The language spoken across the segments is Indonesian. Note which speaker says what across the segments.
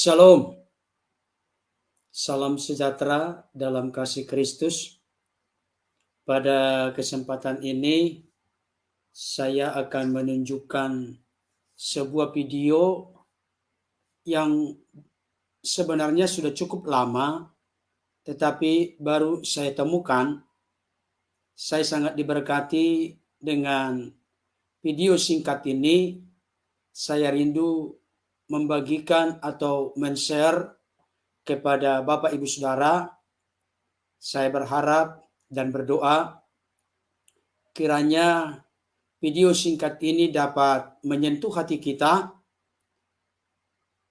Speaker 1: Shalom, salam sejahtera dalam kasih Kristus. Pada kesempatan ini, saya akan menunjukkan sebuah video yang sebenarnya sudah cukup lama, tetapi baru saya temukan. Saya sangat diberkati dengan video singkat ini. Saya rindu membagikan atau men-share kepada Bapak Ibu Saudara. Saya berharap dan berdoa kiranya video singkat ini dapat menyentuh hati kita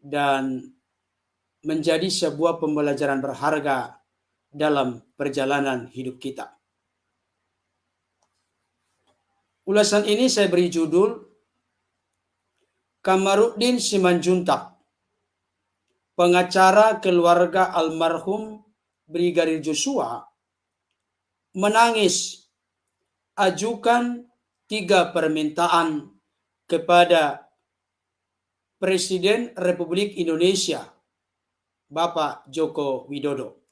Speaker 1: dan menjadi sebuah pembelajaran berharga dalam perjalanan hidup kita. Ulasan ini saya beri judul Kamarudin Simanjuntak, pengacara keluarga almarhum Brigadir Joshua, menangis ajukan 3 permintaan kepada Presiden Republik Indonesia, Bapak Joko Widodo.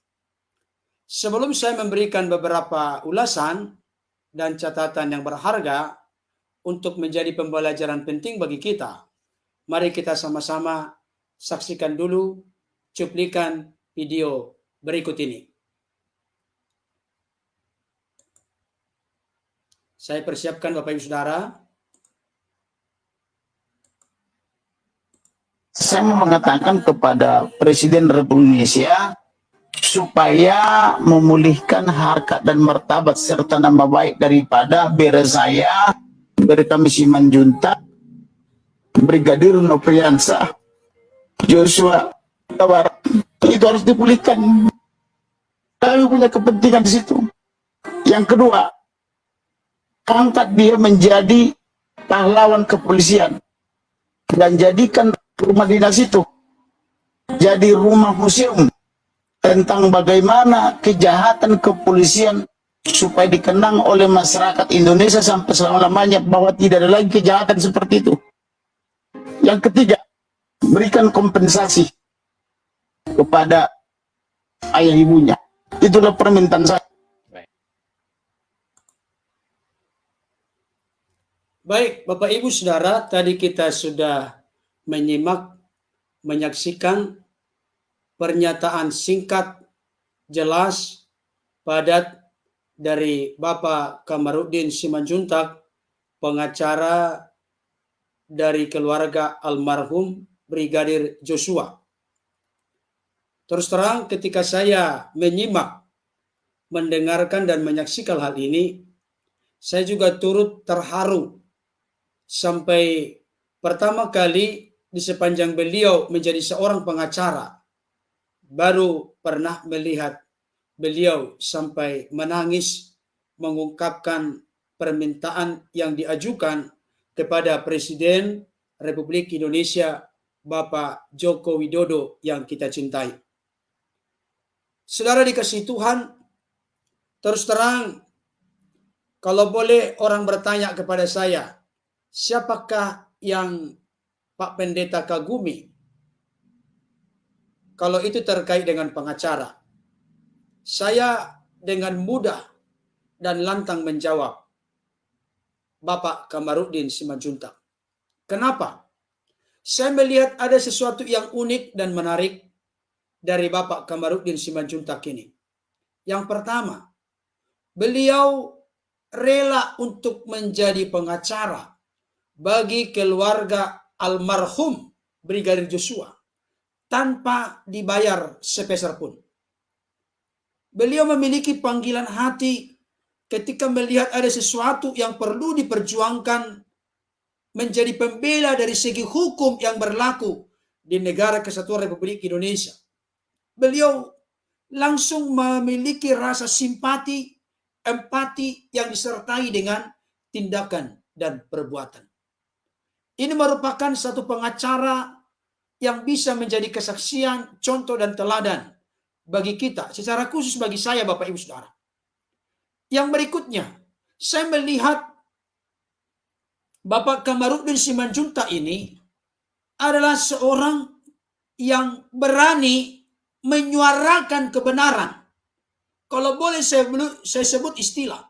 Speaker 1: Sebelum saya memberikan beberapa ulasan dan catatan yang berharga untuk menjadi pembelajaran penting bagi kita, mari kita sama-sama saksikan dulu cuplikan video berikut ini. Saya persiapkan Bapak Ibu Saudara.
Speaker 2: Saya mau mengatakan kepada Presiden Republik Indonesia supaya memulihkan harkat dan martabat serta nama baik daripada saya, kami Simanjuntak, Brigadir Nofriansah, Joshua Tabarat. Itu harus dipulihkan. Kami punya kepentingan di situ. Yang kedua, angkat dia menjadi pahlawan kepolisian dan jadikan rumah dinas itu jadi rumah museum tentang bagaimana kejahatan kepolisian supaya dikenang oleh masyarakat Indonesia sampai selama-lamanya bahwa tidak ada lagi kejahatan seperti itu. Yang ketiga, berikan kompensasi kepada ayah ibunya. Itulah permintaan saya.
Speaker 1: Baik, Bapak Ibu Saudara, tadi kita sudah menyaksikan pernyataan singkat, jelas, padat dari Bapak Kamarudin Simanjuntak, pengacara dari keluarga almarhum Brigadir Joshua. Terus terang, ketika saya mendengarkan dan menyaksikan hal ini, saya juga turut terharu. Sampai pertama kali di sepanjang beliau menjadi seorang pengacara, baru pernah melihat beliau sampai menangis mengungkapkan permintaan yang diajukan kepada Presiden Republik Indonesia, Bapak Joko Widodo yang kita cintai. Saudara dikasihi Tuhan, terus terang, kalau boleh orang bertanya kepada saya, siapakah yang Pak Pendeta kagumi? Kalau itu terkait dengan pengacara, saya dengan mudah dan lantang menjawab, Bapak Kamarudin Simanjuntak. Kenapa? Saya melihat ada sesuatu yang unik dan menarik dari Bapak Kamarudin Simanjuntak ini. Yang pertama, beliau rela untuk menjadi pengacara bagi keluarga almarhum Brigadir Joshua tanpa dibayar sepeser pun. Beliau memiliki panggilan hati ketika melihat ada sesuatu yang perlu diperjuangkan menjadi pembela dari segi hukum yang berlaku di negara Kesatuan Republik Indonesia. Beliau langsung memiliki rasa simpati, empati yang disertai dengan tindakan dan perbuatan. Ini merupakan satu pengacara yang bisa menjadi kesaksian, contoh dan teladan bagi kita, secara khusus bagi saya Bapak Ibu Saudara. Yang berikutnya, saya melihat Bapak Kamarudin Simanjuntak ini adalah seorang yang berani menyuarakan kebenaran. Kalau boleh saya sebut istilah,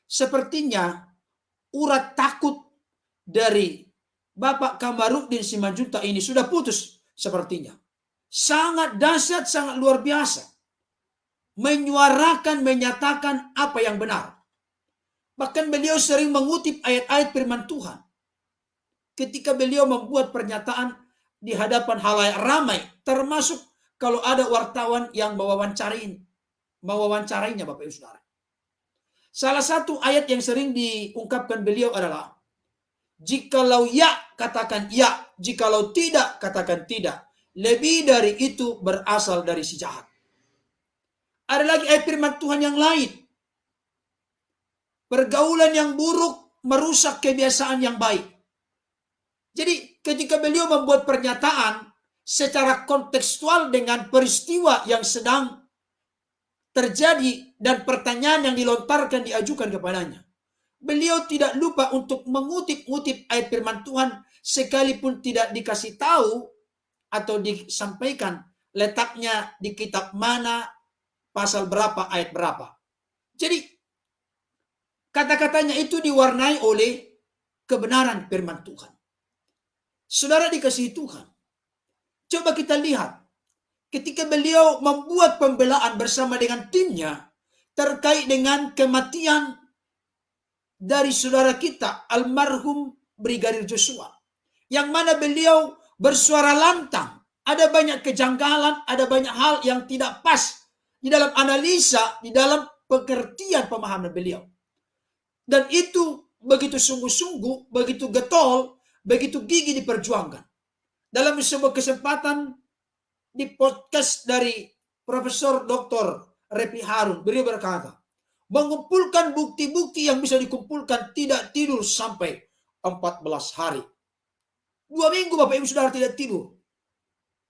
Speaker 1: sepertinya urat takut dari Bapak Kamarudin Simanjuntak ini sudah putus sepertinya. Sangat dahsyat, sangat luar biasa. Menyuarakan, menyatakan apa yang benar. Bahkan beliau sering mengutip ayat-ayat firman Tuhan. Ketika beliau membuat pernyataan di hadapan halayak ramai, termasuk kalau ada wartawan yang mewawancarinya Bapak Ibu Saudara. Salah satu ayat yang sering diungkapkan beliau adalah, jikalau ya, katakan ya. Jikalau tidak, katakan tidak. Lebih dari itu berasal dari si jahat. Ada lagi ayat firman Tuhan yang lain. Pergaulan yang buruk merusak kebiasaan yang baik. Jadi ketika beliau membuat pernyataan secara kontekstual dengan peristiwa yang sedang terjadi dan pertanyaan yang dilontarkan diajukan kepadanya, beliau tidak lupa untuk mengutip-ngutip ayat firman Tuhan sekalipun tidak dikasih tahu atau disampaikan letaknya di kitab mana, pasal berapa, ayat berapa. Jadi kata-katanya itu diwarnai oleh kebenaran firman Tuhan. Saudara dikasihi Tuhan, coba kita lihat ketika beliau membuat pembelaan bersama dengan timnya terkait dengan kematian dari saudara kita almarhum Brigadir Joshua, yang mana beliau bersuara lantang. Ada banyak kejanggalan, ada banyak hal yang tidak pas di dalam analisa, di dalam pengertian pemahaman beliau. Dan itu begitu sungguh-sungguh, begitu getol, begitu gigih diperjuangkan. Dalam sebuah kesempatan di podcast dari Profesor Dr. Repi Harun, beliau berkata, mengumpulkan bukti-bukti yang bisa dikumpulkan, tidak tidur sampai 14 hari. 2 minggu Bapak Ibu Saudara tidak tidur.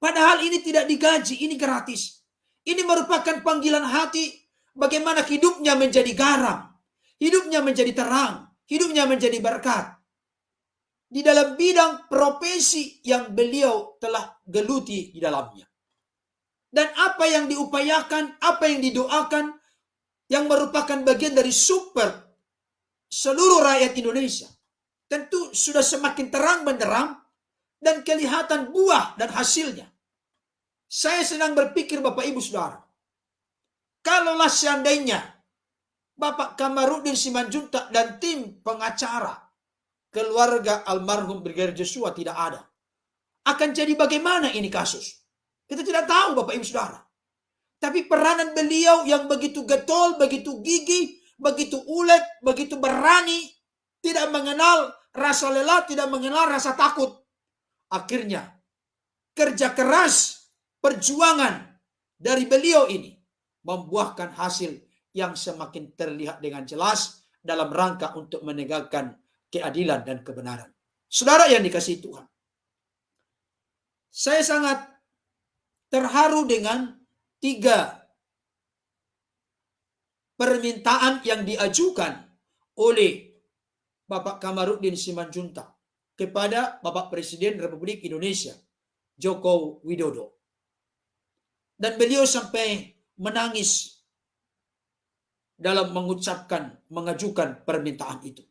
Speaker 1: Padahal ini tidak digaji, ini gratis. Ini merupakan panggilan hati bagaimana hidupnya menjadi garam, hidupnya menjadi terang, hidupnya menjadi berkat di dalam bidang profesi yang beliau telah geluti di dalamnya. Dan apa yang diupayakan, apa yang didoakan, yang merupakan bagian dari super seluruh rakyat Indonesia, tentu sudah semakin terang benderang dan kelihatan buah dan hasilnya. Saya sedang berpikir Bapak Ibu Saudara, kalaulah seandainya Bapak Kamarudin Simanjuntak dan tim pengacara keluarga almarhum Brigadir Joshua tidak ada, akan jadi bagaimana ini kasus? Kita tidak tahu Bapak Ibu Saudara. Tapi peranan beliau yang begitu getol, begitu gigih, begitu ulet, begitu berani, tidak mengenal rasa lelah, tidak mengenal rasa takut. Akhirnya kerja keras, perjuangan dari beliau ini membuahkan hasil yang semakin terlihat dengan jelas dalam rangka untuk menegakkan keadilan dan kebenaran. Saudara yang dikasihi Tuhan, saya sangat terharu dengan 3 permintaan yang diajukan oleh Bapak Kamarudin Simanjuntak kepada Bapak Presiden Republik Indonesia Joko Widodo. Dan beliau sampai menangis dalam mengajukan permintaan itu.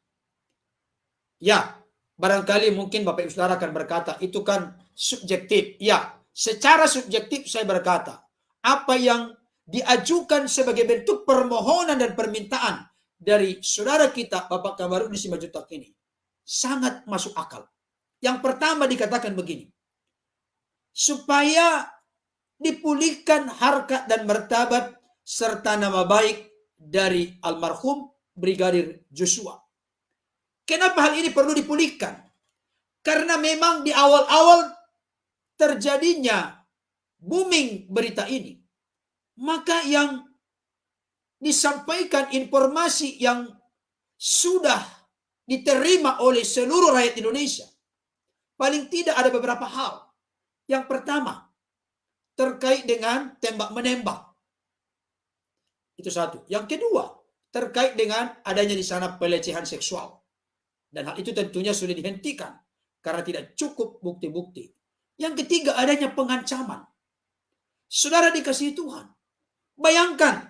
Speaker 1: Ya, barangkali mungkin Bapak Ibu Saudara akan berkata, itu kan subjektif. Ya, secara subjektif saya berkata, apa yang diajukan sebagai bentuk permohonan dan permintaan dari saudara kita Bapak Kamarudin Simanjuntak ini sangat masuk akal. Yang pertama dikatakan begini, supaya dipulihkan harkat dan martabat serta nama baik dari almarhum Brigadir Joshua. Kenapa hal ini perlu dipulihkan? Karena memang di awal-awal terjadinya booming berita ini, maka yang disampaikan informasi yang sudah diterima oleh seluruh rakyat Indonesia, paling tidak ada beberapa hal. Yang pertama, terkait dengan tembak-menembak. Itu satu. Yang kedua, terkait dengan adanya di sana pelecehan seksual. Dan hal itu tentunya sudah dihentikan karena tidak cukup bukti-bukti. Yang ketiga, adanya pengancaman. Saudara dikasihi Tuhan, bayangkan,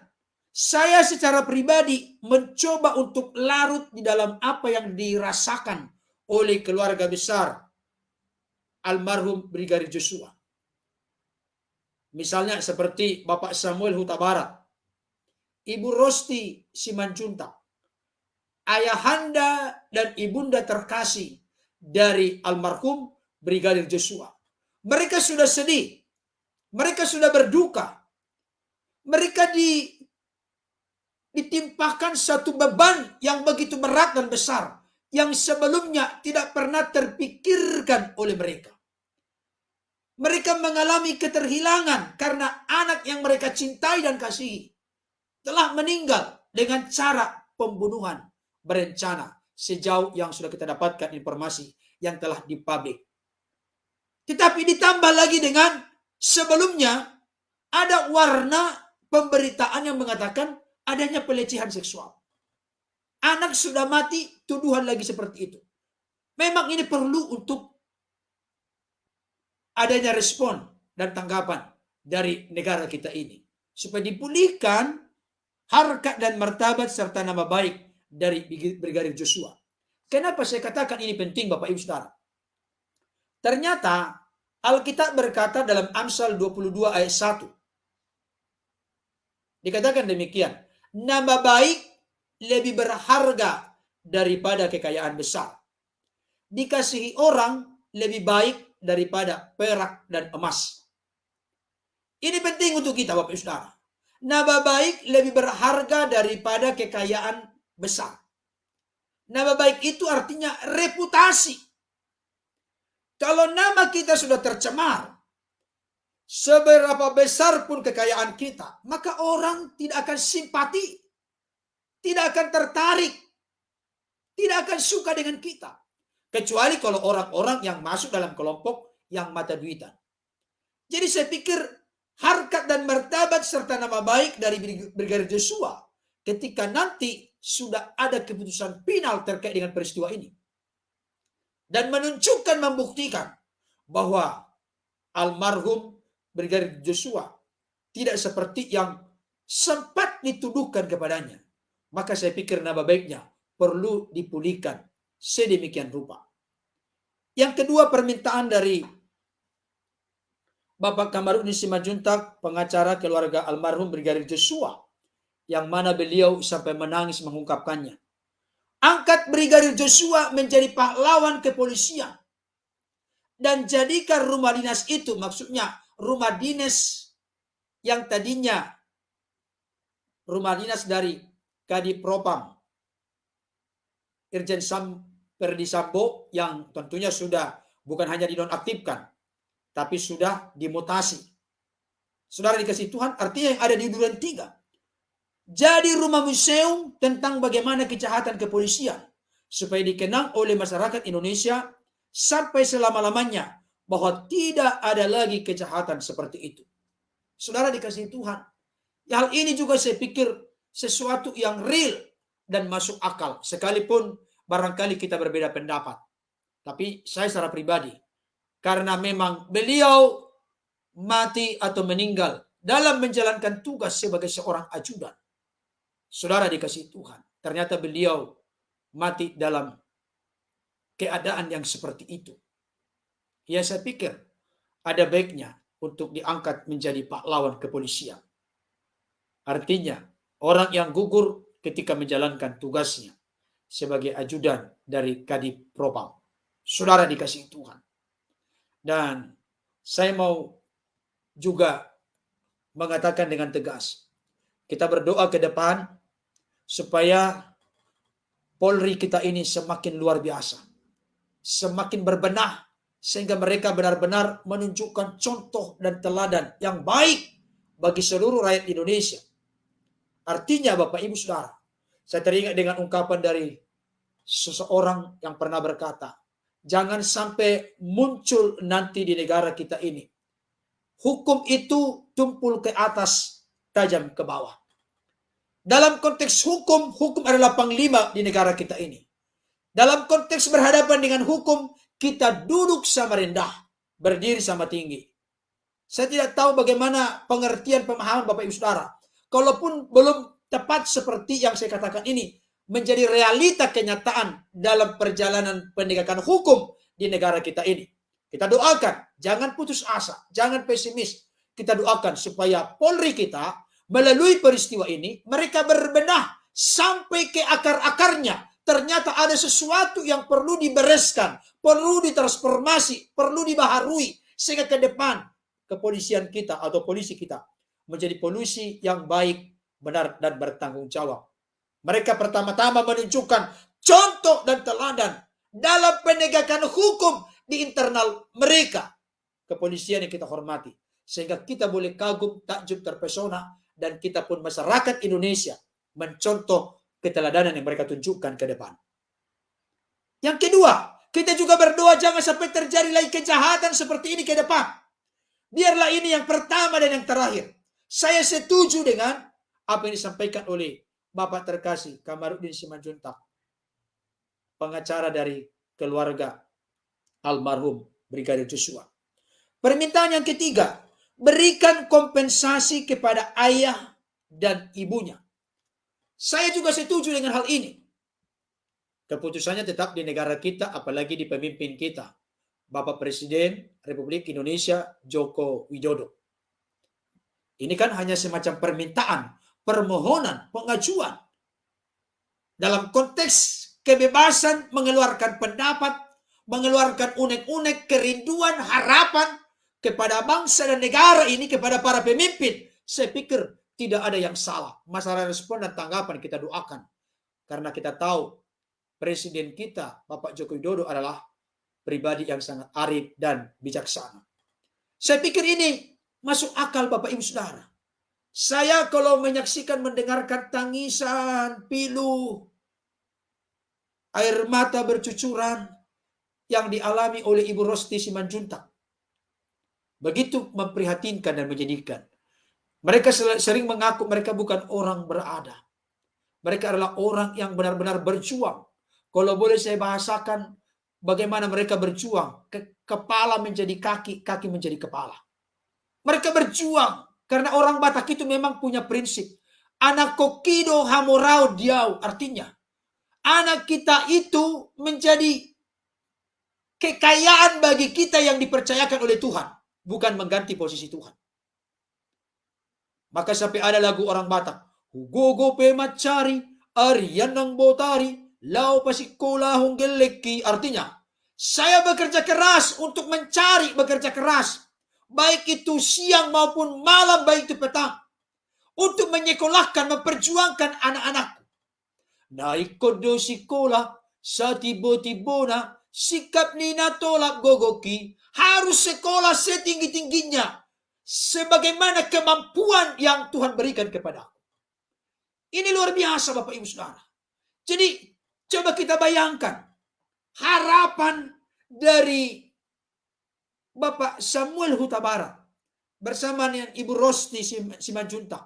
Speaker 1: saya secara pribadi mencoba untuk larut di dalam apa yang dirasakan oleh keluarga besar almarhum Brigadir Joshua. Misalnya seperti Bapak Samuel Huta Barat, Ibu Rosti Simanjuntak, ayahanda dan ibunda terkasih dari almarhum Brigadir Joshua. Mereka sudah sedih, mereka sudah berduka, mereka ditimpakan satu beban yang begitu berat dan besar yang sebelumnya tidak pernah terpikirkan oleh mereka. Mereka mengalami keterhilangan karena anak yang mereka cintai dan kasihi telah meninggal dengan cara pembunuhan berencana, sejauh yang sudah kita dapatkan informasi yang telah dipublik. Tetapi ditambah lagi dengan sebelumnya ada warna pemberitaan yang mengatakan adanya pelecehan seksual. Anak sudah mati, tuduhan lagi seperti itu. Memang ini perlu untuk adanya respon dan tanggapan dari negara kita ini, supaya dipulihkan harkat dan martabat serta nama baik dari Brigadir Joshua. Kenapa saya katakan ini penting, Bapak Ibu Saudara? Ternyata Alkitab berkata dalam Amsal 22 ayat 1. Dikatakan demikian, nama baik lebih berharga daripada kekayaan besar. Dikasihi orang lebih baik daripada perak dan emas. Ini penting untuk kita, Bapak Ibu Saudara. Nama baik lebih berharga daripada kekayaan besar. Nama baik itu artinya reputasi. Kalau nama kita sudah tercemar, seberapa besar pun kekayaan kita, maka orang tidak akan simpati, tidak akan tertarik, tidak akan suka dengan kita. Kecuali kalau orang-orang yang masuk dalam kelompok yang mata duitan. Jadi saya pikir harkat dan martabat serta nama baik dari Brigadir Joshua ketika nanti sudah ada keputusan final terkait dengan peristiwa ini. Dan menunjukkan, membuktikan bahwa almarhum Brigadir Joshua tidak seperti yang sempat dituduhkan kepadanya. Maka saya pikir nama baiknya perlu dipulihkan sedemikian rupa. Yang kedua, permintaan dari Bapak Kamarudin Simanjuntak, pengacara keluarga almarhum Brigadir Joshua, yang mana beliau sampai menangis mengungkapkannya. Angkat Brigadir Joshua menjadi pahlawan kepolisian dan jadikan rumah dinas itu, maksudnya rumah dinas yang tadinya rumah dinas dari Kadif Propam Irjen Perdi Sambo, yang tentunya sudah bukan hanya dinonaktifkan, tapi sudah dimutasi. Saudara dikasih Tuhan, artinya yang ada di Duren 3 jadi rumah museum tentang bagaimana kejahatan kepolisian, supaya dikenang oleh masyarakat Indonesia sampai selama-lamanya bahwa tidak ada lagi kejahatan seperti itu. Saudara dikasih Tuhan, hal ini juga saya pikir sesuatu yang real dan masuk akal, sekalipun barangkali kita berbeda pendapat. Tapi saya secara pribadi, karena memang beliau mati atau meninggal dalam menjalankan tugas sebagai seorang ajudan. Saudara dikasih Tuhan, ternyata beliau mati dalam keadaan yang seperti itu. Ya, saya pikir ada baiknya untuk diangkat menjadi pahlawan kepolisian. Artinya, orang yang gugur ketika menjalankan tugasnya sebagai ajudan dari Kadif Propam. Saudara dikasih Tuhan. Dan saya mau juga mengatakan dengan tegas, kita berdoa ke depan supaya Polri kita ini semakin luar biasa, semakin berbenah, sehingga mereka benar-benar menunjukkan contoh dan teladan yang baik bagi seluruh rakyat Indonesia. Artinya, Bapak Ibu Saudara, saya teringat dengan ungkapan dari seseorang yang pernah berkata, jangan sampai muncul nanti di negara kita ini hukum itu tumpul ke atas, tajam ke bawah. Dalam konteks hukum, hukum adalah panglima di negara kita ini. Dalam konteks berhadapan dengan hukum, kita duduk sama rendah berdiri sama tinggi. Saya tidak tahu bagaimana pengertian pemahaman Bapak Ibu Saudara. Kalaupun belum tepat seperti yang saya katakan ini, menjadi realita kenyataan dalam perjalanan penegakan hukum di negara kita ini. Kita doakan, jangan putus asa, jangan pesimis. Kita doakan supaya Polri kita melalui peristiwa ini, mereka berbenah sampai ke akar-akarnya. Ternyata ada sesuatu yang perlu dibereskan, perlu ditransformasi, perlu dibaharui. Sehingga ke depan, kepolisian kita atau polisi kita menjadi polisi yang baik, benar, dan bertanggung jawab. Mereka pertama-tama menunjukkan contoh dan teladan dalam penegakan hukum di internal mereka. Kepolisian yang kita hormati. Sehingga kita boleh kagum, takjub, terpesona, dan kita pun masyarakat Indonesia mencontoh keteladanan yang mereka tunjukkan ke depan. Yang kedua, kita juga berdoa jangan sampai terjadi lagi kejahatan seperti ini ke depan. Biarlah ini yang pertama dan yang terakhir. Saya setuju dengan apa yang disampaikan oleh Bapak terkasih Kamarudin Simanjuntak, pengacara dari keluarga almarhum Brigadir Joshua. Permintaan yang ketiga, berikan kompensasi kepada ayah dan ibunya. Saya juga setuju dengan hal ini. Keputusannya tetap di negara kita, apalagi di pemimpin kita, Bapak Presiden Republik Indonesia Joko Widodo. Ini kan hanya semacam permintaan, permohonan, pengajuan. Dalam konteks kebebasan mengeluarkan pendapat, mengeluarkan unek-unek, kerinduan, harapan kepada bangsa dan negara ini, kepada para pemimpin. Saya pikir tidak ada yang salah. Masalah respon dan tanggapan kita doakan. Karena kita tahu Presiden kita, Bapak Joko Widodo adalah pribadi yang sangat arif dan bijaksana. Saya pikir ini masuk akal Bapak Ibu Saudara. Saya kalau menyaksikan, mendengarkan tangisan, pilu, air mata bercucuran yang dialami oleh Ibu Rosti Simanjuntak, begitu memprihatinkan dan menyedihkan. Mereka sering mengaku mereka bukan orang berada. Mereka adalah orang yang benar-benar berjuang. Kalau boleh saya bahasakan bagaimana mereka berjuang. Kepala menjadi kaki, kaki menjadi kepala. Mereka berjuang karena orang Batak itu memang punya prinsip. Anak kokido hamorao diau. Artinya, anak kita itu menjadi kekayaan bagi kita yang dipercayakan oleh Tuhan. Bukan mengganti posisi Tuhan. Maka sampai ada lagu orang Batak. Hugogo pe macari, arian ng botari, lau pasikola hunggeleki. Artinya, saya bekerja keras untuk mencari, bekerja keras. Baik itu siang maupun malam, baik itu petang. Untuk menyekolahkan, memperjuangkan anak-anakku. Naikodo sikola, sa tibo-tibona, sikap nina tolak gogoki. Harus sekolah setinggi-tingginya. Sebagaimana kemampuan yang Tuhan berikan kepada aku. Ini luar biasa Bapak Ibu Saudara. Jadi coba kita bayangkan. Harapan dari Bapak Samuel Huta Barat bersama dengan Ibu Rosti Simanjuntak,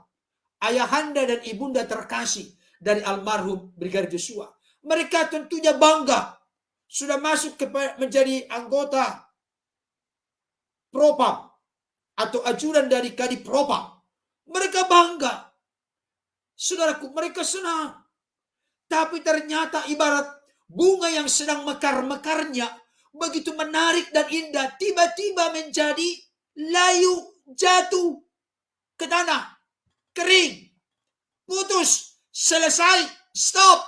Speaker 1: ayahanda dan ibunda terkasih dari almarhum Brigadir Joshua. Mereka tentunya bangga sudah masuk menjadi anggota Propam atau ajudan dari Kadif Propam. Mereka bangga. Saudaraku, mereka senang. Tapi ternyata ibarat bunga yang sedang mekar-mekarnya, begitu menarik dan indah, tiba-tiba menjadi layu, jatuh ke tanah, kering, putus, selesai, stop.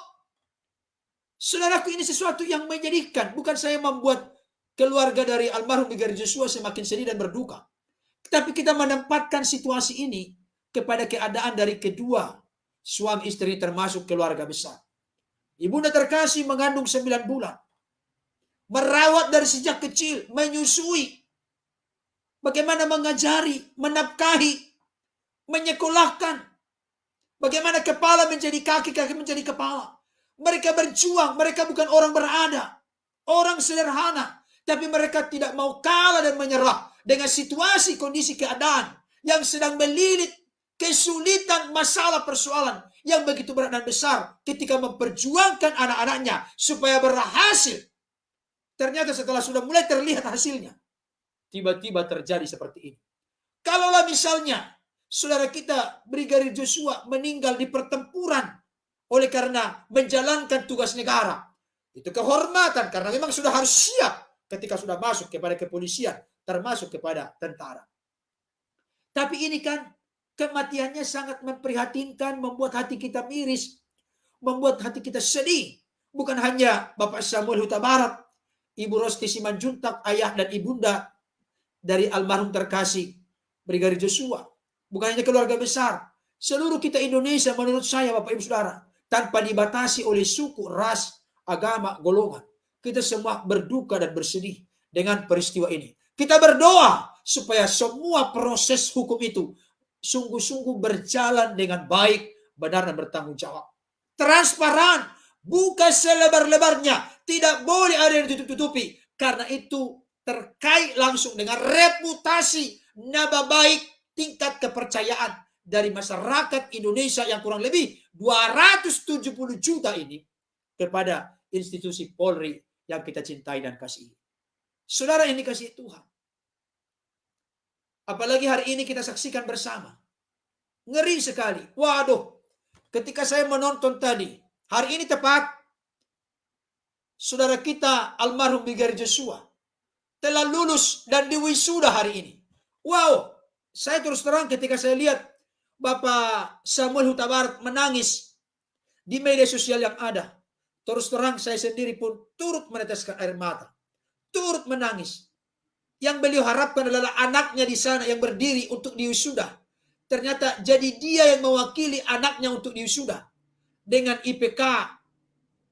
Speaker 1: Saudaraku, ini sesuatu yang menyedihkan. Bukan saya membuat keluarga dari almarhum Brigadir Joshua semakin sedih dan berduka. Tapi kita menempatkan situasi ini kepada keadaan dari kedua suami istri termasuk keluarga besar. Ibunda terkasih mengandung 9 bulan. Merawat dari sejak kecil, menyusui. Bagaimana mengajari, menafkahi, menyekolahkan. Bagaimana kepala menjadi kaki, kaki menjadi kepala. Mereka berjuang, mereka bukan orang berada. Orang sederhana. Tapi mereka tidak mau kalah dan menyerah dengan situasi, kondisi, keadaan yang sedang melilit, kesulitan, masalah, persoalan yang begitu berat dan besar ketika memperjuangkan anak-anaknya supaya berhasil. Ternyata setelah sudah mulai terlihat hasilnya, tiba-tiba terjadi seperti ini. Kalaulah misalnya saudara kita Brigadir Joshua meninggal di pertempuran oleh karena menjalankan tugas negara, itu kehormatan karena memang sudah harus siap ketika sudah masuk kepada kepolisian, termasuk kepada tentara. Tapi ini kan kematiannya sangat memprihatinkan, membuat hati kita miris, membuat hati kita sedih. Bukan hanya Bapak Samuel Huta Barat, Ibu Rosti Simanjuntak, ayah dan ibunda dari almarhum terkasih Brigadir Joshua. Bukan hanya keluarga besar, seluruh kita Indonesia menurut saya Bapak Ibu Saudara, tanpa dibatasi oleh suku, ras, agama, golongan. Kita semua berduka dan bersedih dengan peristiwa ini. Kita berdoa supaya semua proses hukum itu sungguh-sungguh berjalan dengan baik, benar dan bertanggung jawab. Transparan, buka selebar-lebarnya, tidak boleh ada yang ditutup-tutupi, karena itu terkait langsung dengan reputasi, nama baik, tingkat kepercayaan dari masyarakat Indonesia yang kurang lebih 270 juta ini kepada institusi Polri yang kita cintai dan kasihi. Saudara, ini kasih Tuhan. Apalagi hari ini kita saksikan bersama. Ngeri sekali. Waduh, ketika saya menonton tadi, hari ini tepat, saudara kita almarhum Brigadir Joshua telah lulus dan diwisuda hari ini. Wow, saya terus terang ketika saya lihat Bapak Samuel Huta Barat menangis di media sosial yang ada. Terus terang saya sendiri pun turut meneteskan air mata, turut menangis. Yang beliau harapkan adalah anaknya di sana yang berdiri untuk diwisuda. Ternyata jadi dia yang mewakili anaknya untuk diwisuda dengan IPK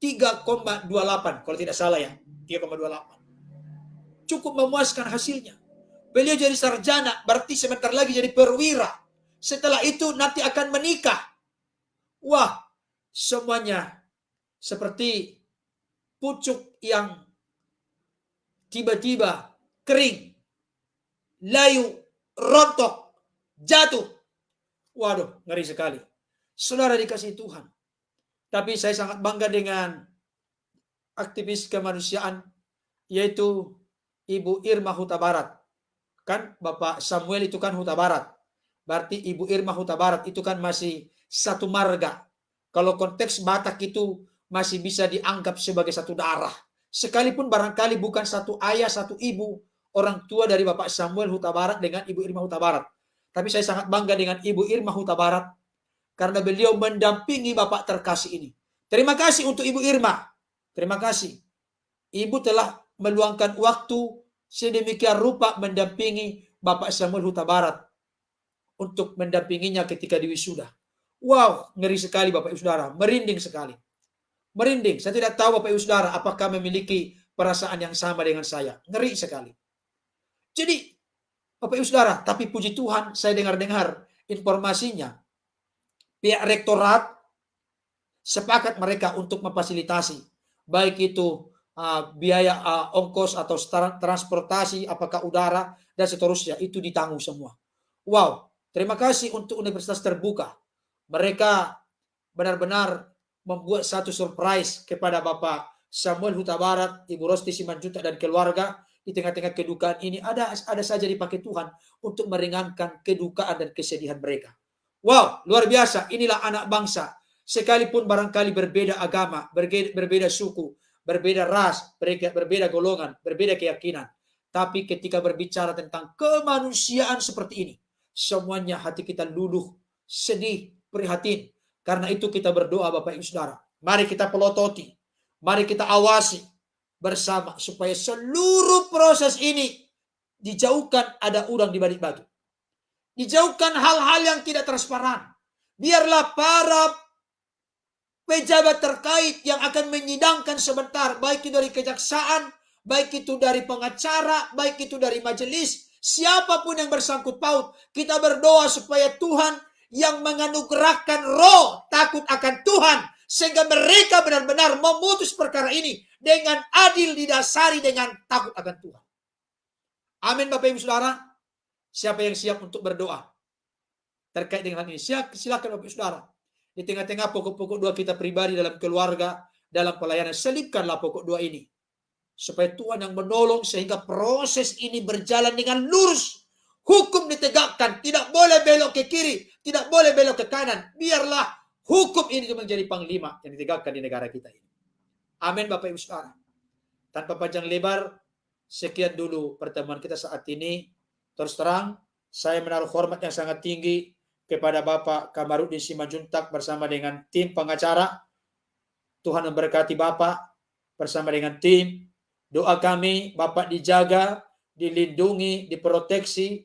Speaker 1: 3,28 kalau tidak salah ya, 3,28. Cukup memuaskan hasilnya. Beliau jadi sarjana, berarti sebentar lagi jadi perwira. Setelah itu nanti akan menikah. Wah, semuanya seperti pucuk yang tiba-tiba kering, layu, rontok, jatuh. Waduh, ngeri sekali. Saudara dikasih Tuhan. Tapi saya sangat bangga dengan aktivis kemanusiaan, yaitu Ibu Irma Huta Barat. Kan Bapak Samuel itu kan Huta Barat. Berarti Ibu Irma Huta Barat itu kan masih satu marga. Kalau konteks Batak itu masih bisa dianggap sebagai satu darah. Sekalipun barangkali bukan satu ayah, satu ibu, orang tua dari Bapak Samuel Huta Barat dengan Ibu Irma Huta Barat. Tapi saya sangat bangga dengan Ibu Irma Huta Barat karena beliau mendampingi Bapak terkasih ini. Terima kasih untuk Ibu Irma. Terima kasih. Ibu telah meluangkan waktu sedemikian rupa mendampingi Bapak Samuel Huta Barat untuk mendampinginya ketika di wisuda. Wow, ngeri sekali Bapak Ibu Saudara, merinding sekali. Merinding. Saya tidak tahu Bapak Ibu Saudara apakah memiliki perasaan yang sama dengan saya. Ngeri sekali. Jadi Bapak Ibu Saudara, tapi puji Tuhan saya dengar-dengar informasinya. Pihak rektorat sepakat mereka untuk memfasilitasi baik itu biaya ongkos atau transportasi, apakah udara dan seterusnya, itu ditanggung semua. Wow, terima kasih untuk Universitas Terbuka. Mereka benar-benar membuat satu surprise kepada Bapak Samuel Huta Barat, Ibu Rosti Simanjuntak dan keluarga. Di tengah-tengah kedukaan ini ada saja dipakai Tuhan untuk meringankan kedukaan dan kesedihan mereka. Wow, luar biasa. Inilah anak bangsa. Sekalipun barangkali berbeda agama, berbeda suku, berbeda ras, berbeda golongan, berbeda keyakinan. Tapi ketika berbicara tentang kemanusiaan seperti ini, semuanya hati kita luluh, sedih, prihatin. Karena itu kita berdoa Bapak Ibu Saudara. Mari kita pelototi, mari kita awasi bersama supaya seluruh proses ini dijauhkan ada udang di balik batu. Dijauhkan hal-hal yang tidak transparan. Biarlah para pejabat terkait yang akan menyidangkan sebentar, baik itu dari kejaksaan, baik itu dari pengacara, baik itu dari majelis, siapapun yang bersangkut paut, kita berdoa supaya Tuhan yang menganugerahkan roh takut akan Tuhan, sehingga mereka benar-benar memutus perkara ini dengan adil, didasari dengan takut akan Tuhan. Amin Bapak Ibu Saudara. Siapa yang siap untuk berdoa terkait dengan hal ini? Silakan Bapak Ibu Saudara. Di tengah-tengah pokok-pokok doa kita pribadi dalam keluarga, dalam pelayanan, selipkanlah pokok doa ini. supaya Tuhan yang menolong sehingga proses ini berjalan dengan lurus. Hukum ditegakkan, tidak boleh belok ke kiri, tidak boleh belok ke kanan. Biarlah hukum ini menjadi panglima yang ditegakkan di negara kita ini. Amin Bapak Ibu Saudara. Tanpa panjang lebar, sekian dulu pertemuan kita saat ini. Terus terang, saya menaruh hormat yang sangat tinggi kepada Bapak Kamarudin Simanjuntak bersama dengan tim pengacara. Tuhan memberkati Bapak bersama dengan tim. Doa kami, Bapak dijaga, dilindungi, diproteksi,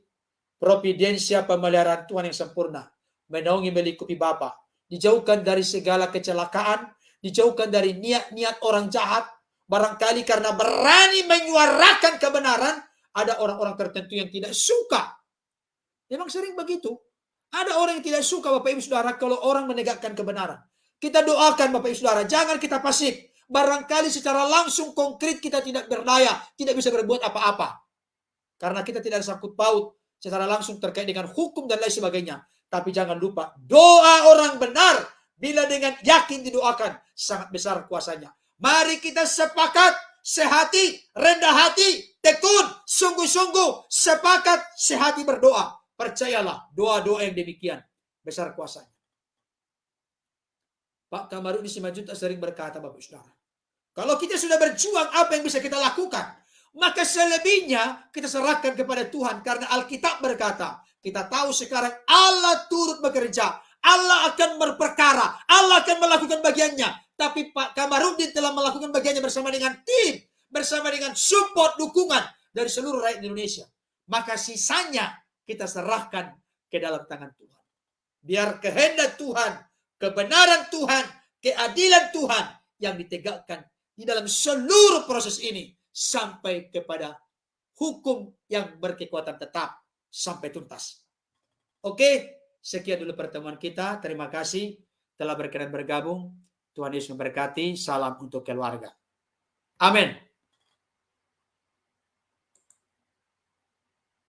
Speaker 1: providensia pemeliharaan Tuhan yang sempurna menaungi melingkupi Bapak. Dijauhkan dari segala kecelakaan, dijauhkan dari niat-niat orang jahat. Barangkali karena berani menyuarakan kebenaran, ada orang-orang tertentu yang tidak suka. Memang sering begitu. Ada orang yang tidak suka Bapak Ibu Saudara kalau orang menegakkan kebenaran. Kita doakan Bapak Ibu Saudara, jangan kita pasif. Barangkali secara langsung konkret kita tidak berdaya, tidak bisa berbuat apa-apa. Karena kita tidak ada sangkut paut secara langsung terkait dengan hukum dan lain sebagainya. Tapi jangan lupa, doa orang benar bila dengan yakin didoakan, sangat besar kuasanya. Mari kita sepakat, sehati, rendah hati, tekun, sungguh-sungguh, sepakat, sehati berdoa. Percayalah, doa-doa yang demikian, besar kuasanya. Pak Kamarudin Simanjuntak sering berkata, Bapak Saudara, kalau kita sudah berjuang, apa yang bisa kita lakukan? Maka selebihnya kita serahkan kepada Tuhan. Karena Alkitab berkata, kita tahu sekarang Allah turut bekerja. Allah akan berperkara. Allah akan melakukan bagiannya. Tapi Pak Kamarudin telah melakukan bagiannya bersama dengan tim. Bersama dengan support, dukungan dari seluruh rakyat Indonesia. Maka sisanya kita serahkan ke dalam tangan Tuhan. Biar kehendak Tuhan, kebenaran Tuhan, keadilan Tuhan yang ditegakkan di dalam seluruh proses ini. Sampai kepada hukum yang berkekuatan tetap sampai tuntas. Oke, sekian dulu pertemuan kita. Terima kasih telah berkenan bergabung. Tuhan Yesus memberkati. Salam untuk keluarga. Amin.